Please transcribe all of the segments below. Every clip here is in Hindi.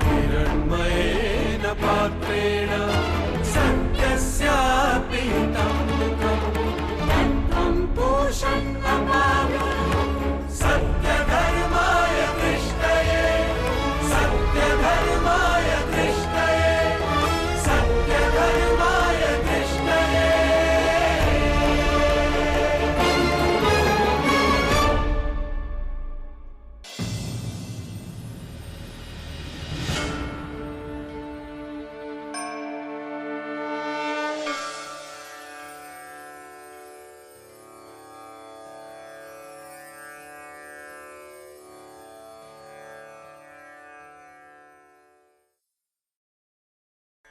हिरण्मयेन पात्रेण सत्यस्यापि हितं तत्त्वं पोषन् अपामि सत्यधर्माय दृष्टये सत्यधर्माय दृष्टये सत्यधर्माय दृष्टये।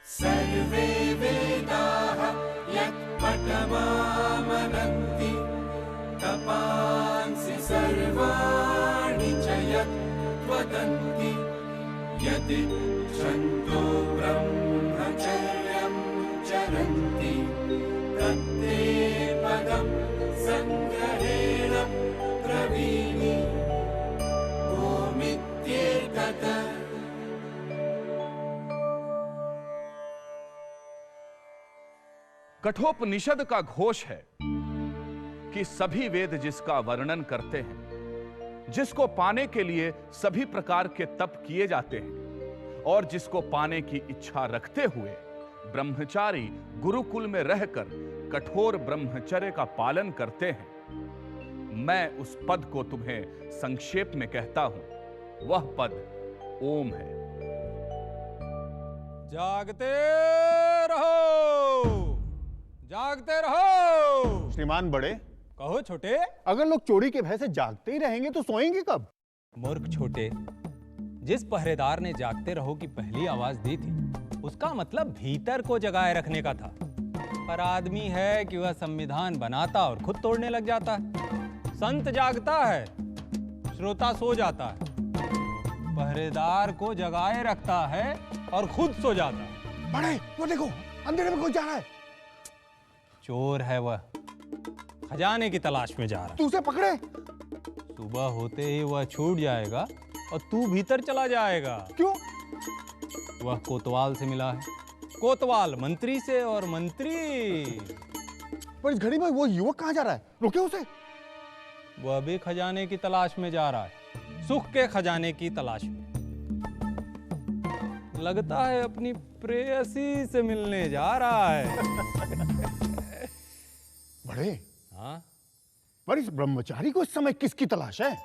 सर्वे वेदाः यत्पठमामनन्ति तपांसि सर्वाणि च यद्वदन्ति यदिच्छन्तो ब्रह्मचर्यं चरन्ति तत्ते पदं सङ्ग्रहेण ब्रवीमि ओमित्येतत्। कठोपनिषद का घोष है कि सभी वेद जिसका वर्णन करते हैं, जिसको पाने के लिए सभी प्रकार के तप किए जाते हैं और जिसको पाने की इच्छा रखते हुए ब्रह्मचारी गुरुकुल में रहकर कठोर ब्रह्मचर्य का पालन करते हैं, मैं उस पद को तुम्हें संक्षेप में कहता हूं। वह पद ओम है। जागते रहो, जागते रहो। श्रीमान बड़े, कहो छोटे। अगर लोग चोरी के भय से जागते ही रहेंगे तो सोएंगे कब? मूर्ख छोटे, जिस पहरेदार ने जागते रहो की पहली आवाज दी थी उसका मतलब भीतर को जगाए रखने का था, पर आदमी है कि वह संविधान बनाता और खुद तोड़ने लग जाता है। संत जागता है, श्रोता सो जाता है, पहरेदार को जगाए रखता है और खुद सो जाता है। बड़े, वो देखो अंधेरे में कोई जा रहा है। चोर है वह, खजाने की तलाश में जा रहा है। तू उसे पकड़े। सुबह होते ही वह छूट जाएगा और तू भीतर चला जाएगा। क्यों? वह कोतवाल से मिला है, कोतवाल मंत्री से, और मंत्री। पर इस घड़ी में वो युवक कहाँ जा रहा है? रोके उसे। वह भी खजाने की तलाश में जा रहा है, सुख के खजाने की तलाश में। लगता है अपनी प्रेयसी से मिलने जा रहा है। बड़े, हाँ? पर इस ब्रह्मचारी को इस समय किसकी तलाश है?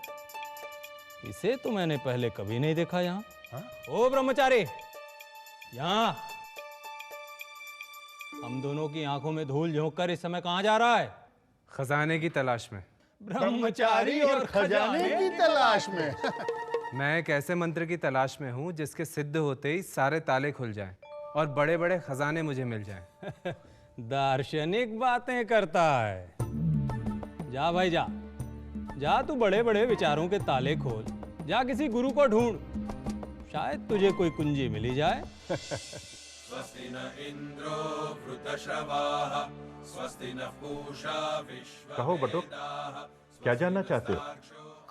इसे तो मैंने पहले कभी नहीं देखा यहाँ। हाँ? ओ ब्रह्मचारी, यहाँ। हम दोनों की आंखों में धूल झोंक कर इस समय कहाँ जा रहा है? खजाने की तलाश में। ब्रह्मचारी और खजाने की तलाश में। मैं एक ऐसे मंत्र की तलाश में हूँ जिसके सिद्ध होते ही सारे ताले खुल जाएं और बड़े बड़े खजाने मुझे मिल जाएं। दार्शनिक बातें करता है। जा भाई जा, जा तू बड़े बड़े विचारों के ताले खोल। जा किसी गुरु को ढूंढ, शायद तुझे कोई कुंजी मिली जाए। स्वस्ति न इंद्रो वृतश्रवाः स्वस्ति न पूषा विश्ववेदाः। कहो बटुक, क्या जानना चाहते हो?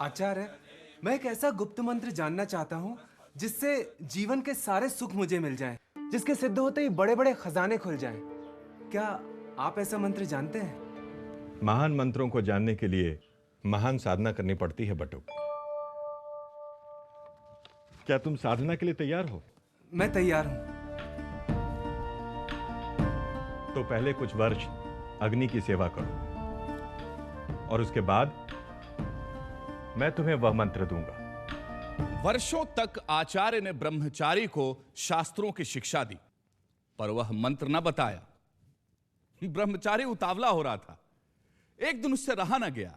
आचार्य, मैं एक ऐसा गुप्त मंत्र जानना चाहता हूँ जिससे जीवन के सारे सुख मुझे मिल जाएं, जिसके सिद्ध होते ही बड़े बड़े खजाने खुल जाएं। क्या आप ऐसा मंत्र जानते हैं? महान मंत्रों को जानने के लिए महान साधना करनी पड़ती है बटुक। क्या तुम साधना के लिए तैयार हो? मैं तैयार हूँ। तो पहले कुछ वर्ष अग्नि की सेवा करो और उसके बाद मैं तुम्हें वह मंत्र दूंगा। वर्षों तक आचार्य ने ब्रह्मचारी को शास्त्रों की शिक्षा दी, पर वह मंत्र न बताया। ब्रह्मचारी उतावला हो रहा था। एक दिन उससे रहा न गया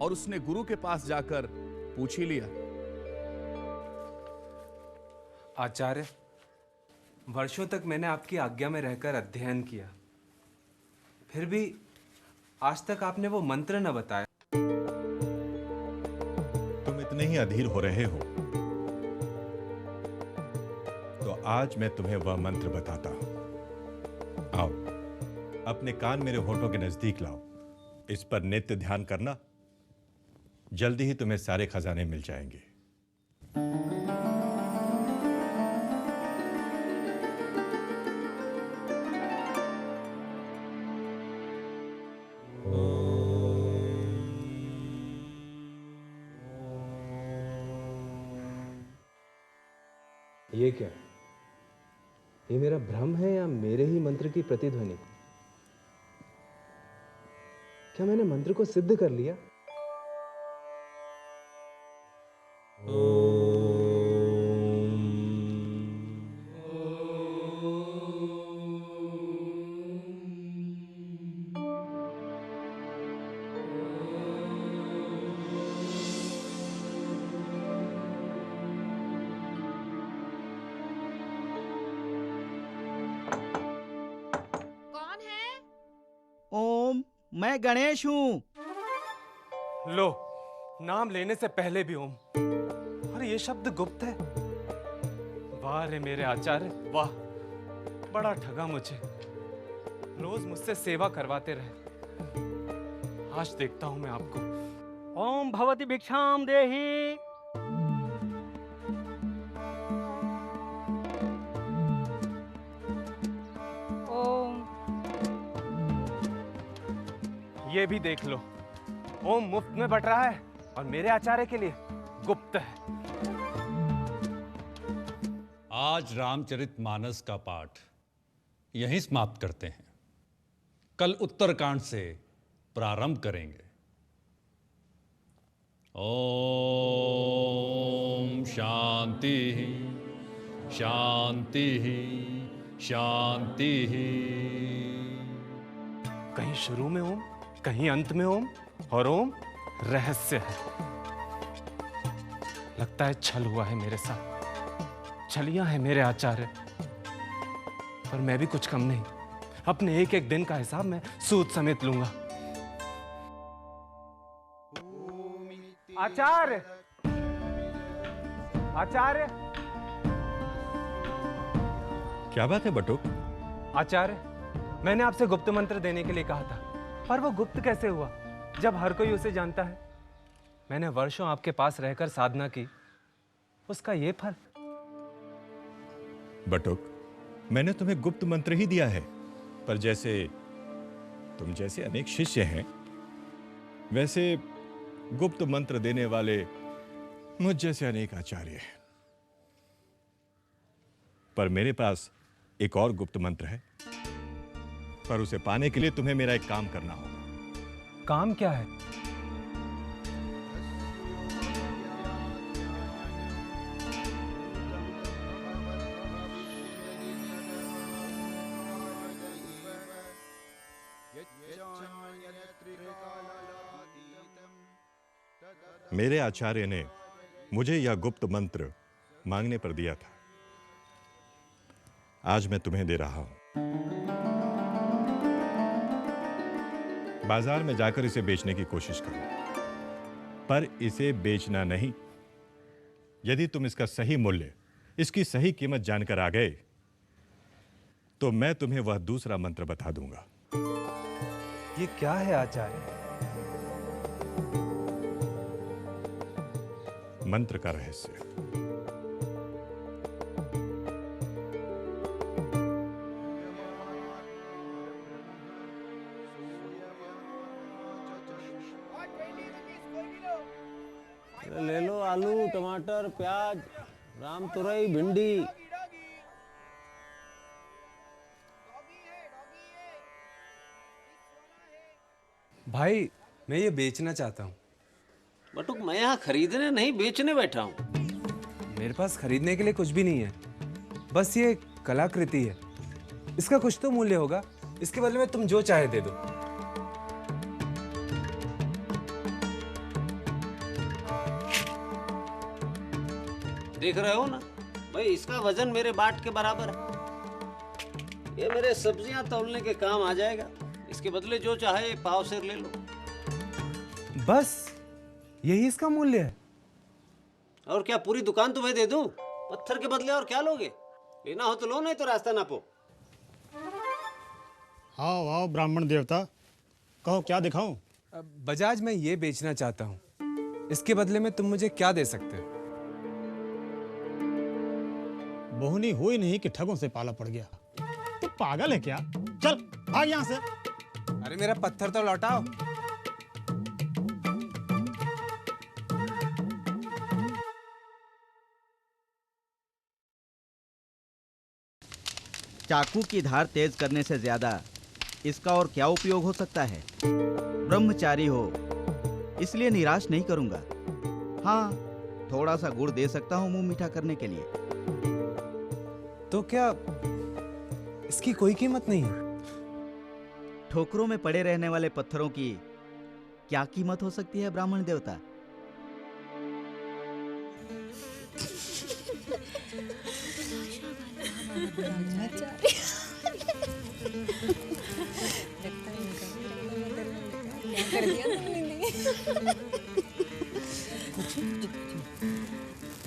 और उसने गुरु के पास जाकर पूछ ही लिया। आचार्य, वर्षों तक मैंने आपकी आज्ञा में रहकर अध्ययन किया, फिर भी आज तक आपने वो मंत्र न बताया। तुम इतने ही अधीर हो रहे हो तो आज मैं तुम्हें वह मंत्र बताता हूं। आओ, अपने कान मेरे होठों के नजदीक लाओ। इस पर नित्य ध्यान करना जल्दी ही तुम्हें सारे खजाने मिल जाएंगे। ये क्या? ये मेरा भ्रम है या मेरे ही मंत्र की प्रतिध्वनि? क्या मैंने मंत्र को सिद्ध कर लिया? कौन है? ओम, मैं गणेश हूँ। लो, नाम लेने से पहले भी ओम। और ये शब्द गुप्त है। वाह रे मेरे आचार्य, वाह, बड़ा ठगा मुझे। रोज मुझसे सेवा करवाते रहे। आज देखता हूं मैं आपको। ओम भवति भिक्षाम देहि। ओम। ये भी देख लो, ओम मुफ्त में बट रहा है और मेरे आचार्य के लिए गुप्त है। आज रामचरितमानस का पाठ यहीं समाप्त करते हैं। कल उत्तरकांड से प्रारंभ करेंगे। ओम शांति शांति शांति। कहीं शुरू में ओम, कहीं अंत में ओम, और ओम रहस्य है। लगता है छल हुआ है मेरे साथ, छलियां हैं मेरे आचार्य। पर मैं भी कुछ कम नहीं। अपने एक एक दिन का हिसाब मैं सूद समेत लूंगा। आचार्य, आचार्य, क्या बात है बटुक? आचार्य, मैंने आपसे गुप्त मंत्र देने के लिए कहा था, पर वो गुप्त कैसे हुआ जब हर कोई उसे जानता है? मैंने वर्षों आपके पास रहकर साधना की, उसका ये फल। बटुक, मैंने तुम्हें गुप्त मंत्र ही दिया है, पर जैसे तुम जैसे अनेक शिष्य हैं, वैसे गुप्त मंत्र देने वाले मुझ जैसे अनेक आचार्य हैं। पर मेरे पास एक और गुप्त मंत्र है, पर उसे पाने के लिए तुम्हें मेरा एक काम करना होगा। काम क्या है? मेरे आचार्य ने मुझे यह गुप्त मंत्र मांगने पर दिया था। आज मैं तुम्हें दे रहा हूं। बाजार में जाकर इसे बेचने की कोशिश करो, पर इसे बेचना नहीं। यदि तुम इसका सही मूल्य, इसकी सही कीमत जानकर आ गए, तो मैं तुम्हें वह दूसरा मंत्र बता दूंगा। ये क्या है आचार्य? मंत्र का रहस्य। ले लो आलू, टमाटर, प्याज, राम तुरई, भिंडी। भाई, मैं ये बेचना चाहता हूँ। बटुक, मैं यहाँ खरीदने नहीं बेचने बैठा हूँ। मेरे पास खरीदने के लिए कुछ भी नहीं है, बस ये कलाकृति है। इसका कुछ तो मूल्य होगा। इसके बदले में तुम जो चाहे दे दो। देख रहे हो ना भाई, इसका वजन मेरे बाट के बराबर है। ये मेरे सब्जियां तौलने के काम आ जाएगा। इसके बदले जो चाहे पाव सेर ले लो। बस यही इसका मूल्य है? और क्या पूरी दुकान तुम्हें दे दूं? पत्थर के बदले और क्या लोगे? लेना हो तो लो, नहीं तो रास्ता नापो। आओ ब्राह्मण देवता, कहो क्या दिखाऊं? बजाज, मैं ये बेचना चाहता हूँ। इसके बदले में तुम मुझे क्या दे सकते हो? बोहनी हुई नहीं कि ठगों से पाला पड़ गया। तू पागल है क्या? चल भाग यहां से। अरे मेरा पत्थर तो लौटाओ। चाकू की धार तेज करने से ज्यादा इसका और क्या उपयोग हो सकता है? ब्रह्मचारी हो इसलिए निराश नहीं करूंगा। हाँ, थोड़ा सा गुड़ दे सकता हूँ मुंह मीठा करने के लिए। तो क्या इसकी कोई कीमत नहीं है? ठोकरों में पड़े रहने वाले पत्थरों की क्या कीमत हो सकती है ब्राह्मण देवता?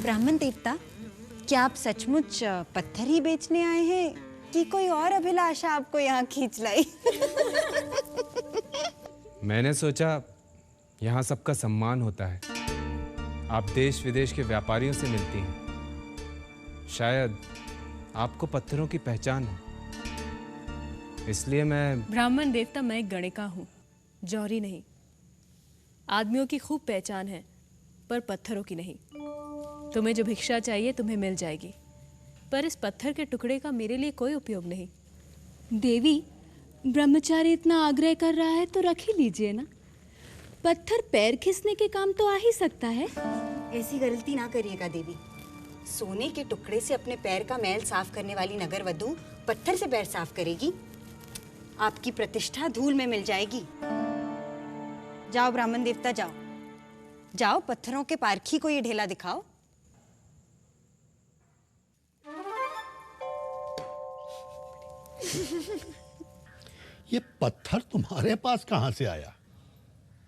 ब्राह्मण देवता, क्या आप सचमुच पत्थर ही बेचने आए हैं कि कोई और अभिलाषा आपको यहाँ खींच लाई? मैंने सोचा यहाँ सबका सम्मान होता है। आप देश विदेश के व्यापारियों से मिलती हैं, शायद आपको पत्थरों की पहचान हो, इसलिए मैं। ब्राह्मण देवता, मैं एक गणिका हूँ, जौहरी नहीं। आदमियों की खूब पहचान है पर पत्थरों की नहीं। तुम्हें जो भिक्षा चाहिए तुम्हें मिल जाएगी, पर इस पत्थर के टुकड़े का मेरे लिए कोई उपयोग नहीं। देवी, ब्रह्मचारी इतना आग्रह कर रहा है तो रख ही लीजिए ना। पत्थर पैर खींचने के काम तो आ ही सकता है। ऐसी गलती ना करिएगा देवी। सोने के टुकड़े से अपने पैर का मैल साफ करने वाली नगर वधू पत्थर से पैर साफ करेगी? आपकी प्रतिष्ठा धूल में मिल जाएगी। जाओ ब्राह्मण देवता, जाओ जाओ, पत्थरों के पारखी को ये ढेला दिखाओ। ये पत्थर तुम्हारे पास कहां से आया?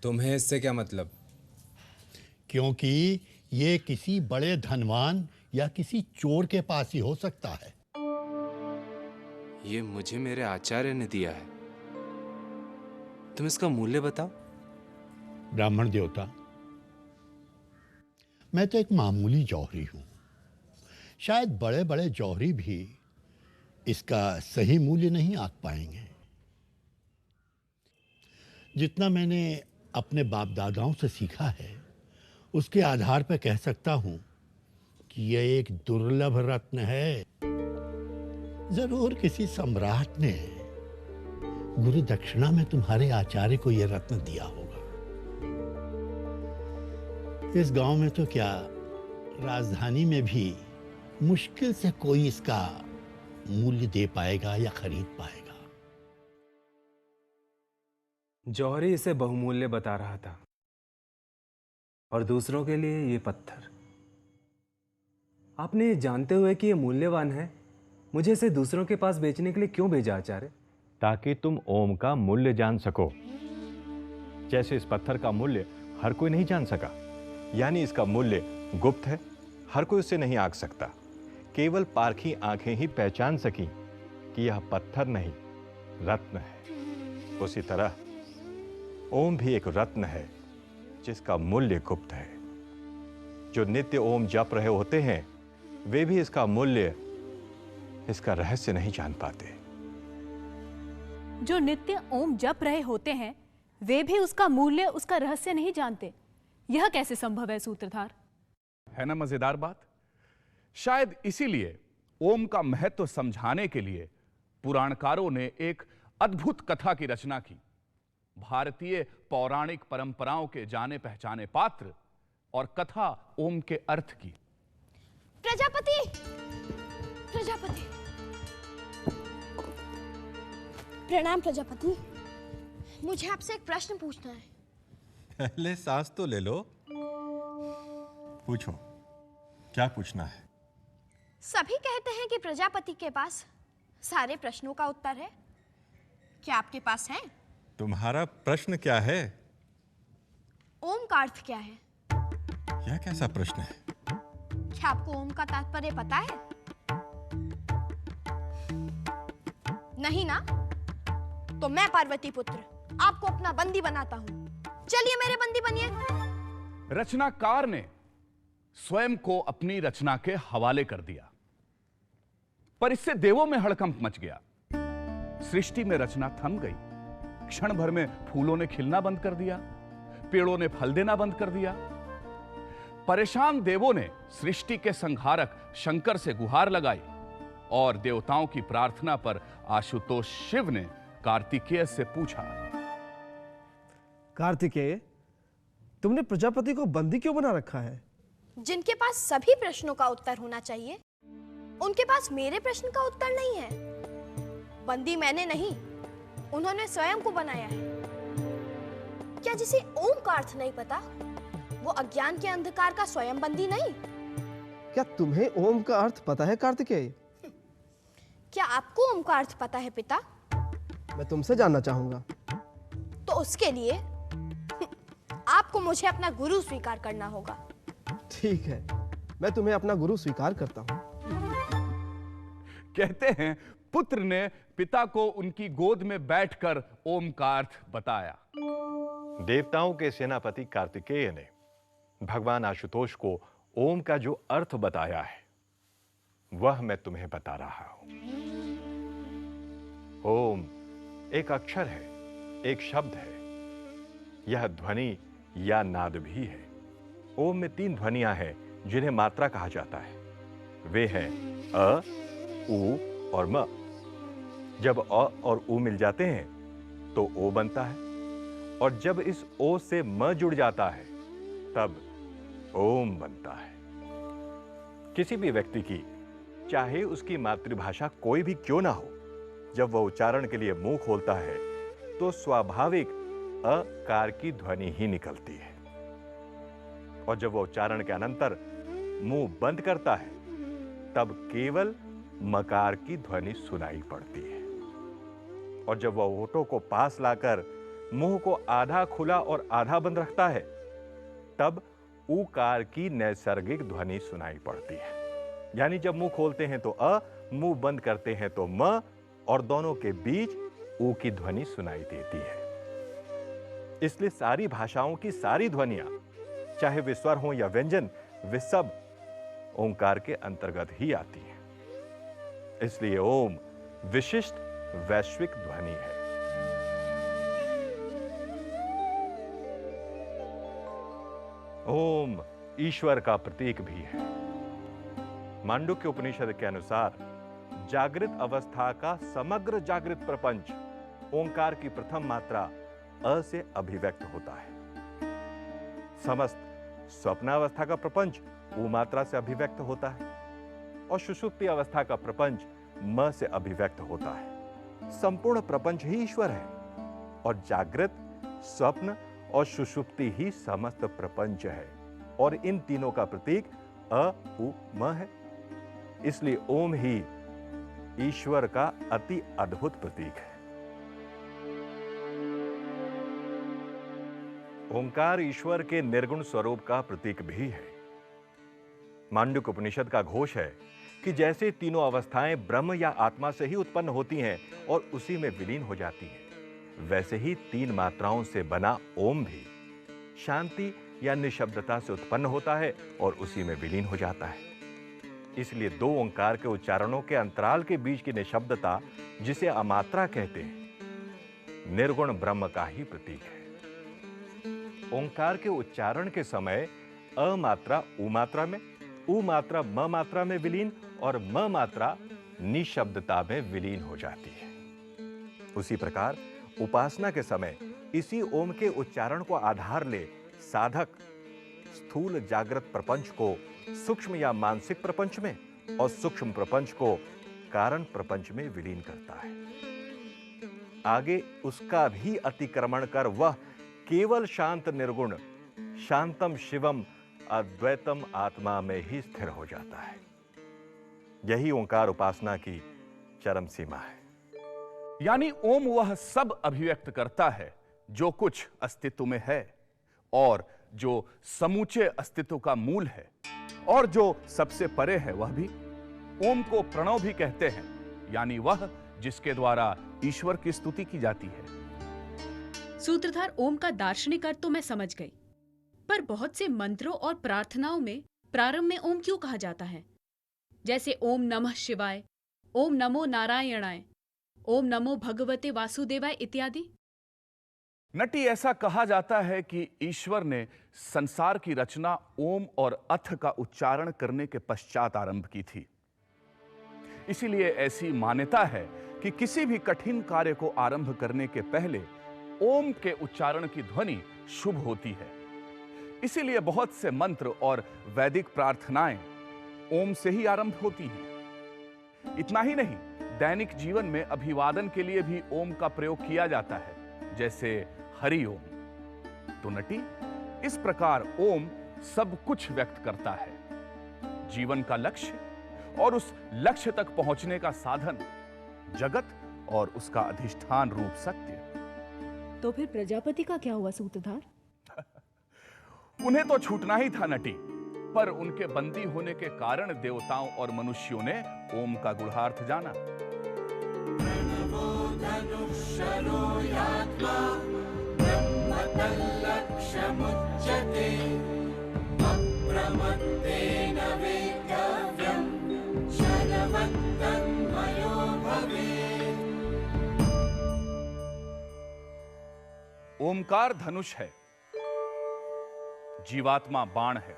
तुम्हें इससे क्या मतलब? क्योंकि ये किसी बड़े धनवान या किसी चोर के पास ही हो सकता है। ये मुझे मेरे आचार्य ने दिया है। तुम इसका मूल्य बताओ। ब्राह्मण देवता, मैं तो एक मामूली जौहरी हूं। शायद बड़े बड़े जौहरी भी इसका सही मूल्य नहीं आंक पाएंगे। जितना मैंने अपने बाप दादाओं से सीखा है उसके आधार पर कह सकता हूं कि यह एक दुर्लभ रत्न है। जरूर किसी सम्राट ने गुरु दक्षिणा में तुम्हारे आचार्य को यह रत्न दिया होगा। इस गांव में तो क्या, राजधानी में भी मुश्किल से कोई इसका मूल्य दे पाएगा या खरीद पाएगा। जौहरी इसे बहुमूल्य बता रहा था, और दूसरों के लिए ये पत्थर। आपने ये जानते हुए कि ये मूल्यवान है, मुझे इसे दूसरों के पास बेचने के लिए क्यों भेजा आचार्य? ताकि तुम ओम का मूल्य जान सको। जैसे इस पत्थर का मूल्य हर कोई नहीं जान सका, यानी इसका मूल्य गुप्त है, हर कोई उसे नहीं आंक सकता। केवल पारखी आंखें ही पहचान सकी कि यह पत्थर नहीं, रत्न है। उसी तरह ओम भी एक रत्न है जिसका मूल्य गुप्त है। जो नित्य ओम जप रहे होते हैं वे भी इसका मूल्य, इसका रहस्य नहीं जान पाते। जो नित्य ओम जप रहे होते हैं वे भी उसका मूल्य, उसका रहस्य नहीं जानते। यह कैसे संभव है सूत्रधार? है ना मजेदार बात? शायद इसीलिए ओम का महत्व समझाने के लिए पुराणकारों ने एक अद्भुत कथा की रचना की। भारतीय पौराणिक परंपराओं के जाने पहचाने पात्र और कथा ओम के अर्थ की। प्रजापति, प्रजापति, प्रणाम प्रजापति। मुझे आपसे एक प्रश्न पूछना है। पहले सांस तो ले लो। पूछो, क्या पूछना है? सभी कहते हैं कि प्रजापति के पास सारे प्रश्नों का उत्तर है। क्या आपके पास है? तुम्हारा प्रश्न क्या है? ओम का अर्थ क्या है? यह कैसा प्रश्न है? क्या आपको ओम का तात्पर्य पता है? नहीं ना? तो मैं पार्वती पुत्र आपको अपना बंदी बनाता हूं। चलिए मेरे बंदी बनिए। रचनाकार ने स्वयं को अपनी रचना के हवाले कर दिया, पर इससे देवों में हड़कंप मच गया। सृष्टि में रचना थम गई। क्षण भर में फूलों ने खिलना बंद कर दिया, पेड़ों ने फल देना बंद कर दिया। परेशान देवों ने सृष्टि के संहारक शंकर से गुहार लगाई और देवताओं की प्रार्थना पर आशुतोष शिव ने कार्तिकेय से पूछा, कार्तिकेय, तुमने प्रजापति को बंदी क्यों बना रखा है? जिनके पास सभी प्रश्नों का उत्तर होना चाहिए, उनके पास मेरे प्रश्न का उत्तर नहीं है। बंदी मैंने नहीं, उन्होंने स्वयं को बनाया है। क्या जिसे ओम का अर्थ नहीं पता, वो अज्ञान के अंधकार का स्वयं बंदी नहीं? क्या तुम्हें ओम का अर्थ पता है कार्तिकेय? क्या आपको ओम का अर्थ पता है पिता? मैं तुमसे जानना चाहूंगा। तो उसके लिए आपको मुझे अपना गुरु स्वीकार करना होगा। ठीक है, मैं तुम्हें अपना गुरु स्वीकार करता हूं। कहते हैं पुत्र ने पिता को उनकी गोद में बैठकर ओम का अर्थ बताया। देवताओं के सेनापति कार्तिकेय ने भगवान आशुतोष को ओम का जो अर्थ बताया है वह मैं तुम्हें बता रहा हूं। ओम एक अक्षर है, एक शब्द है। यह ध्वनि या नाद भी है। ओम में 3 ध्वनियां हैं जिन्हें मात्रा कहा जाता है। वे हैं अ, उ और म। जब अ और उ मिल जाते हैं तो ओ बनता है, और जब इस ओ से म जुड़ जाता है तब ओम बनता है। किसी भी व्यक्ति की, चाहे उसकी मातृभाषा कोई भी क्यों ना हो, जब वह उच्चारण के लिए मुंह खोलता है तो स्वाभाविक अकार की ध्वनि ही निकलती है, और जब वह उच्चारण के अनंतर मुंह बंद करता है तब केवल मकार की ध्वनि सुनाई पड़ती है। और जब वह होठों को पास लाकर मुंह को आधा खुला और आधा बंद रखता है तब उकार की नैसर्गिक ध्वनि सुनाई पड़ती है। यानी जब मुंह खोलते हैं तो अ, मुंह बंद करते हैं तो म, और दोनों के बीच ऊ की ध्वनि सुनाई देती है। इसलिए सारी भाषाओं की सारी ध्वनियां, चाहे वे स्वर हों या व्यंजन, वे सब ओंकार के अंतर्गत ही आती हैं। इसलिए ओम विशिष्ट वैश्विक ध्वनि है। ओम ईश्वर का प्रतीक भी है। मांडुक्य उपनिषद के अनुसार जागृत अवस्था का समग्र जागृत प्रपंच ओंकार की प्रथम मात्रा अ से अभिव्यक्त होता है। समस्त स्वप्नावस्था का प्रपंच उ मात्रा से अभिव्यक्त होता है, और सुषुप्ति अवस्था का प्रपंच म से अभिव्यक्त होता है। संपूर्ण प्रपंच ही ईश्वर है, और जागृत, स्वप्न और सुषुप्ति ही समस्त प्रपंच है, और इन तीनों का प्रतीक अ, उ, म है। इसलिए ओम ही ईश्वर का अति अद्भुत प्रतीक है। ओंकार ईश्वर के निर्गुण स्वरूप का प्रतीक भी है। मांडुक्य उपनिषद का घोष है कि जैसे तीनों अवस्थाएं ब्रह्म या आत्मा से ही उत्पन्न होती हैं और उसी में विलीन हो जाती हैं, वैसे ही 3 मात्राओं से बना ओम भी शांति या निशब्दता से उत्पन्न होता है और उसी में विलीन हो जाता है। इसलिए 2 ओंकार के उच्चारणों के अंतराल के बीच की निशब्दता, जिसे अमात्रा कहते हैं, निर्गुण ब्रह्म का ही प्रतीक है। ओंकार के उच्चारण के समय अ मात्रा उ मात्रा में, उ मात्रा म मात्रा में विलीन और म मात्रा निशब्दता में विलीन हो जाती है। उसी प्रकार उपासना के समय इसी ओम के उच्चारण को आधार ले साधक स्थूल जागृत प्रपंच को सूक्ष्म या मानसिक प्रपंच में और सूक्ष्म प्रपंच को कारण प्रपंच में विलीन करता है। आगे उसका भी अतिक्रमण कर वह केवल शांत निर्गुण शांतम शिवम अद्वैतम आत्मा में ही स्थिर हो जाता है। यही ओंकार उपासना की चरम सीमा है। यानी ओम वह सब अभिव्यक्त करता है जो कुछ अस्तित्व में है, और जो समूचे अस्तित्व का मूल है, और जो सबसे परे है वह भी। ओम को प्रणव भी कहते हैं, यानी वह जिसके द्वारा ईश्वर की स्तुति की जाती है। सूत्रधार ओम का दार्शनिक अर्थ तो मैं समझ गई, पर बहुत से मंत्रों और प्रार्थनाओं में प्रारंभ में ओम क्यों कहा जाता है? जैसे ओम नमः शिवाय, ओम नमो नारायणाय, ओम नमो भगवते वासुदेवाय इत्यादि। नटी, ऐसा कहा जाता है कि ईश्वर ने संसार की रचना ओम और अथ का उच्चारण करने के पश्चात आरंभ की थी। इसीलिए ऐसी मान्यता है कि किसी भी कठिन कार्य को आरंभ करने के पहले ओम के उच्चारण की ध्वनि शुभ होती है। इसीलिए बहुत से मंत्र और वैदिक प्रार्थनाएं ओम से ही आरंभ होती हैं। इतना ही नहीं, दैनिक जीवन में अभिवादन के लिए भी ओम का प्रयोग किया जाता है, जैसे हरि ओम। तो नटी, इस प्रकार ओम सब कुछ व्यक्त करता है, जीवन का लक्ष्य और उस लक्ष्य तक पहुंचने का साधन, जगत और उसका अधिष्ठान रूप सत्य। तो फिर प्रजापति का क्या हुआ सूत्रधार? उन्हें तो छूटना ही था नटी, पर उनके बंदी होने के कारण देवताओं और मनुष्यों ने ओम का गूढ़ार्थ जाना। ओमकार धनुष है, जीवात्मा बाण है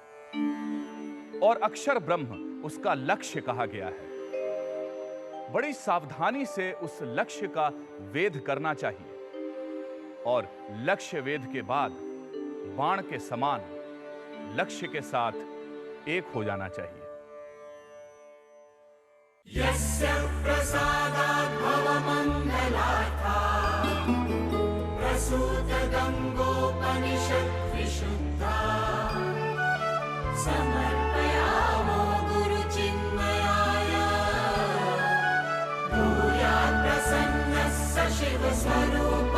और अक्षर ब्रह्म उसका लक्ष्य कहा गया है। बड़ी सावधानी से उस लक्ष्य का वेध करना चाहिए और लक्ष्य वेध के बाद बाण के समान लक्ष्य के साथ एक हो जाना चाहिए। यस्य प्रसादात् भवमङ्गलार्था प्रसूत गङ्गोपनिषत् विशुद्धा समर्पयामो गुरुचिन्मयाय भूयात् प्रसन्नः स शिवस्वरूप